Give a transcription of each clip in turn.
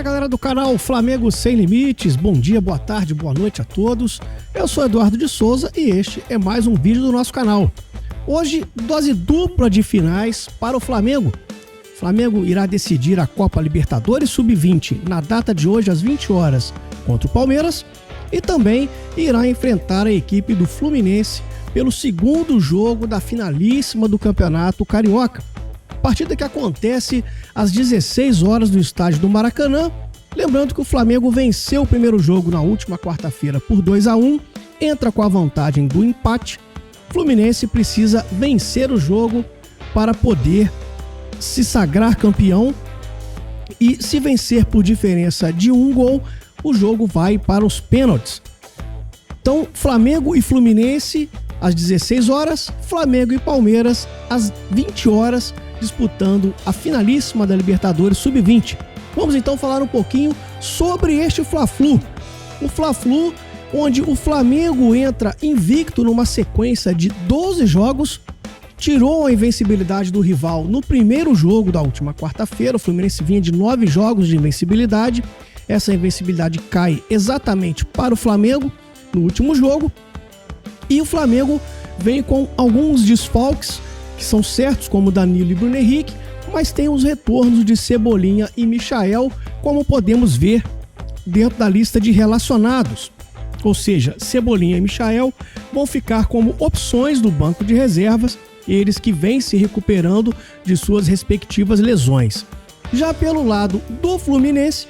Galera do canal Flamengo Sem Limites, bom dia, boa tarde, boa noite a todos. Eu sou Eduardo de Souza e este é mais um vídeo do nosso canal. Hoje, dose dupla de finais para o Flamengo. O Flamengo irá decidir a Copa Libertadores Sub-20 na data de hoje às 20 horas contra o Palmeiras e também irá enfrentar a equipe do Fluminense pelo segundo jogo da finalíssima do Campeonato Carioca. Partida que acontece às 16 horas no estádio do Maracanã. Lembrando que o Flamengo venceu o primeiro jogo na última quarta-feira por 2-1, entra com a vantagem do empate. O Fluminense precisa vencer o jogo para poder se sagrar campeão e, se vencer por diferença de um gol, o jogo vai para os pênaltis. Então, Flamengo e Fluminense às 16 horas, Flamengo e Palmeiras às 20 horas, disputando a finalíssima da Libertadores Sub-20. Vamos então falar um pouquinho sobre este Fla-Flu. O Fla-Flu, onde o Flamengo entra invicto numa sequência de 12 jogos, tirou a invencibilidade do rival no primeiro jogo da última quarta-feira. O Fluminense vinha de 9 jogos de invencibilidade. Essa invencibilidade cai exatamente para o Flamengo no último jogo. E o Flamengo vem com alguns desfalques que são certos, como Danilo e Bruno Henrique, mas tem os retornos de Cebolinha e Michael, como podemos ver dentro da lista de relacionados. Ou seja, Cebolinha e Michael vão ficar como opções do banco de reservas, eles que vêm se recuperando de suas respectivas lesões. Já pelo lado do Fluminense,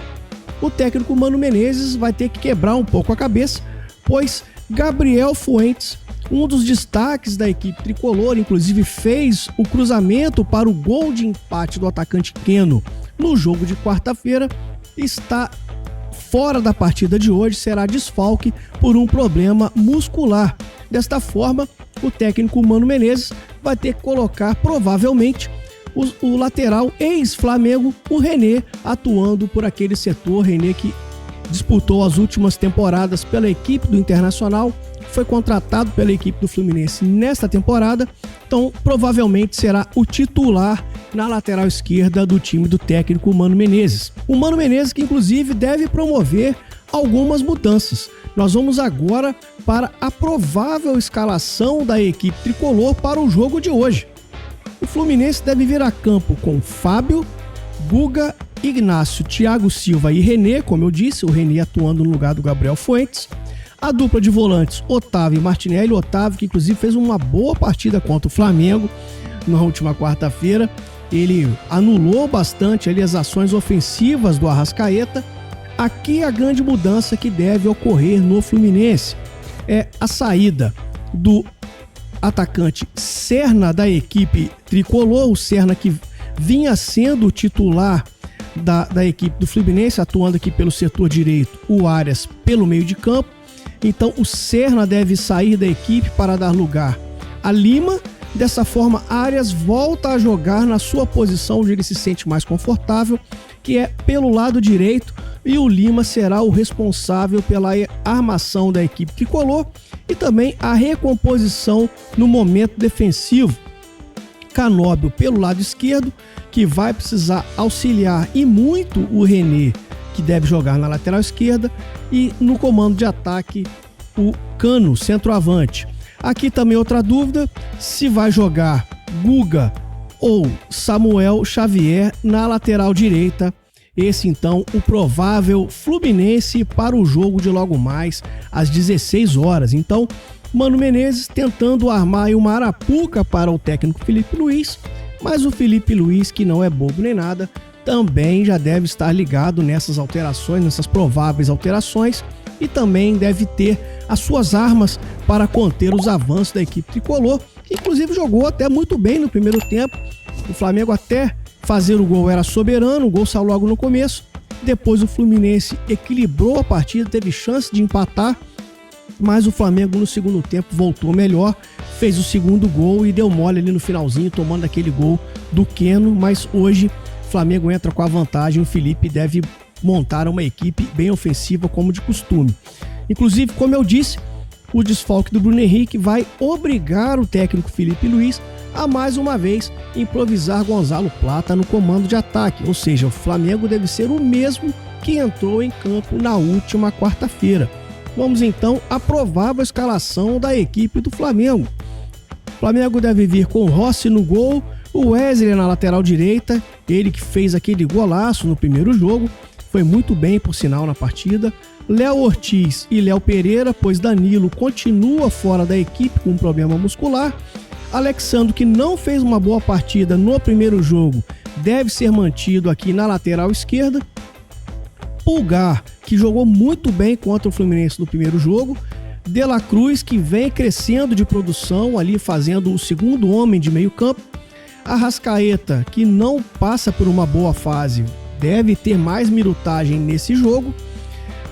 o técnico Mano Menezes vai ter que quebrar um pouco a cabeça, pois Gabriel Fuentes, um dos destaques da equipe tricolor, inclusive fez o cruzamento para o gol de empate do atacante Keno no jogo de quarta-feira, está fora da partida de hoje, será desfalque por um problema muscular. Desta forma, o técnico Mano Menezes vai ter que colocar provavelmente o lateral ex-Flamengo, o René, atuando por aquele setor. René que disputou as últimas temporadas pela equipe do Internacional, foi contratado pela equipe do Fluminense nesta temporada, então provavelmente será o titular na lateral esquerda do time do técnico Mano Menezes. O Mano Menezes que inclusive deve promover algumas mudanças. Nós vamos agora para a provável escalação da equipe tricolor para o jogo de hoje. O Fluminense deve vir a campo com Fábio, Guga, Ignacio, Thiago Silva e René, como eu disse, o René atuando no lugar do Gabriel Fuentes. A dupla de volantes, Otávio e Martinelli. Otávio, que inclusive fez uma boa partida contra o Flamengo na última quarta-feira. Ele anulou bastante ali as ações ofensivas do Arrascaeta. Aqui a grande mudança que deve ocorrer no Fluminense é a saída do atacante Serna da equipe tricolor. O Serna que vinha sendo o titular da equipe do Fluminense, atuando aqui pelo setor direito, o Arias pelo meio de campo. Então o Serna deve sair da equipe para dar lugar a Lima. Dessa forma, Arias volta a jogar na sua posição onde ele se sente mais confortável, que é pelo lado direito, e o Lima será o responsável pela armação da equipe tricolor e também a recomposição no momento defensivo. Canóbio pelo lado esquerdo, que vai precisar auxiliar e muito o René, que deve jogar na lateral esquerda, e no comando de ataque o Cano, centroavante. Aqui também outra dúvida, se vai jogar Guga ou Samuel Xavier na lateral direita. Esse então o provável Fluminense para o jogo de logo mais às 16 horas. Então, Mano Menezes tentando armar uma arapuca para o técnico Felipe Luiz, mas o Felipe Luiz, que não é bobo nem nada, também já deve estar ligado nessas alterações, nessas prováveis alterações, e também deve ter as suas armas para conter os avanços da equipe tricolor, que inclusive jogou até muito bem no primeiro tempo. O Flamengo até fazer o gol era soberano, o gol saiu logo no começo. Depois o Fluminense equilibrou a partida, teve chance de empatar, mas o Flamengo no segundo tempo voltou melhor, fez o segundo gol e deu mole ali no finalzinho, tomando aquele gol do Keno. Mas hoje o Flamengo entra com a vantagem, o Felipe deve montar uma equipe bem ofensiva como de costume. Inclusive, como eu disse, o desfalque do Bruno Henrique vai obrigar o técnico Felipe Luiz a mais uma vez improvisar Gonzalo Plata no comando de ataque, ou seja, o Flamengo deve ser o mesmo que entrou em campo na última quarta-feira. Vamos então à provável escalação da equipe do Flamengo. O Flamengo deve vir com Rossi no gol, o Wesley na lateral direita, ele que fez aquele golaço no primeiro jogo, foi muito bem por sinal na partida. Léo Ortiz e Léo Pereira, pois Danilo continua fora da equipe com um problema muscular. Alexandro, que não fez uma boa partida no primeiro jogo, deve ser mantido aqui na lateral esquerda. Pulgar, que jogou muito bem contra o Fluminense no primeiro jogo. De La Cruz, que vem crescendo de produção, ali fazendo o segundo homem de meio campo. Arrascaeta, que não passa por uma boa fase, deve ter mais minutagem nesse jogo.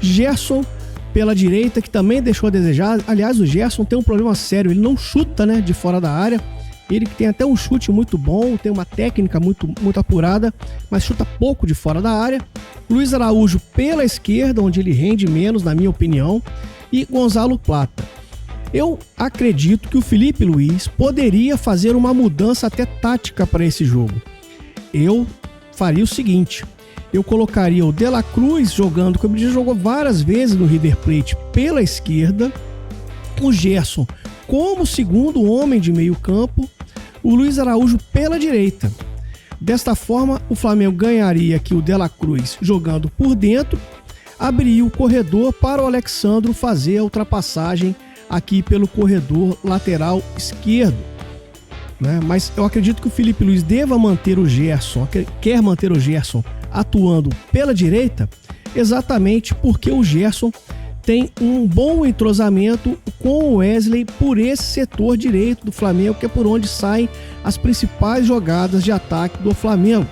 Gerson pela direita, que também deixou a desejar. Aliás, o Gerson tem um problema sério, ele não chuta, né, de fora da área. Ele que tem até um chute muito bom, tem uma técnica muito apurada, mas chuta pouco de fora da área. Luiz Araújo pela esquerda, onde ele rende menos, na minha opinião. E Gonzalo Plata. Eu acredito que o Felipe Luiz poderia fazer uma mudança até tática para esse jogo. Eu faria o seguinte: eu colocaria o De La Cruz jogando, como ele já jogou várias vezes no River Plate, pela esquerda, o Gerson como segundo homem de meio campo, o Luiz Araújo pela direita. Desta forma, o Flamengo ganharia aqui o De La Cruz jogando por dentro, abriria o corredor para o Alexandro fazer a ultrapassagem aqui pelo corredor lateral esquerdo, né? Mas eu acredito que o Felipe Luiz deva manter o Gerson, quer manter o Gerson atuando pela direita, exatamente porque o Gerson tem um bom entrosamento com o Wesley por esse setor direito do Flamengo, que é por onde saem as principais jogadas de ataque do Flamengo.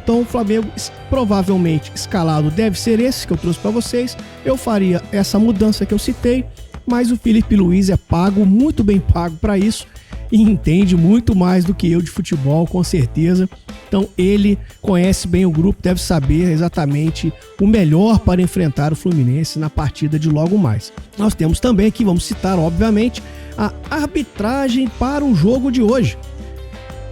Então o Flamengo provavelmente escalado deve ser esse que eu trouxe para vocês. Eu faria essa mudança que eu citei, mas o Felipe Luiz é pago, muito bem pago para isso, e entende muito mais do que eu de futebol, com certeza. Então ele conhece bem o grupo, deve saber exatamente o melhor para enfrentar o Fluminense na partida de logo mais. Nós temos também aqui, vamos citar obviamente, a arbitragem para o jogo de hoje.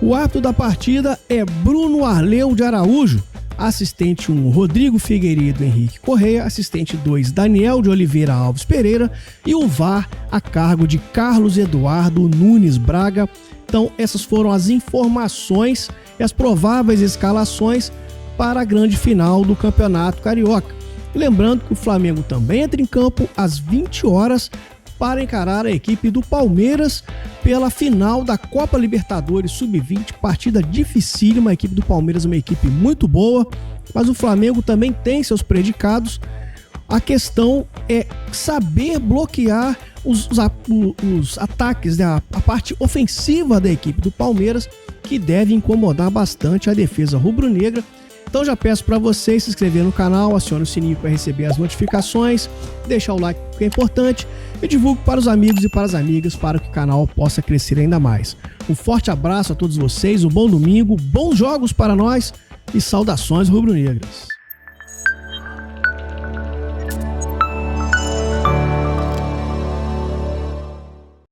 O árbitro da partida é Bruno Arleu de Araújo, assistente 1 Rodrigo Figueiredo Henrique Correia, assistente 2 Daniel de Oliveira Alves Pereira e o VAR a cargo de Carlos Eduardo Nunes Braga. Então essas foram as informações e as prováveis escalações para a grande final do Campeonato Carioca. Lembrando que o Flamengo também entra em campo às 20 horas para encarar a equipe do Palmeiras pela final da Copa Libertadores Sub-20, partida dificílima. A equipe do Palmeiras é uma equipe muito boa, mas o Flamengo também tem seus predicados. A questão é saber bloquear os ataques, né? A parte ofensiva da equipe do Palmeiras, que deve incomodar bastante a defesa rubro-negra. Então já peço para vocês se inscrever no canal, acione o sininho para receber as notificações, deixar o like que é importante e divulgue para os amigos e para as amigas para que o canal possa crescer ainda mais. Um forte abraço a todos vocês, um bom domingo, bons jogos para nós e saudações rubro-negras.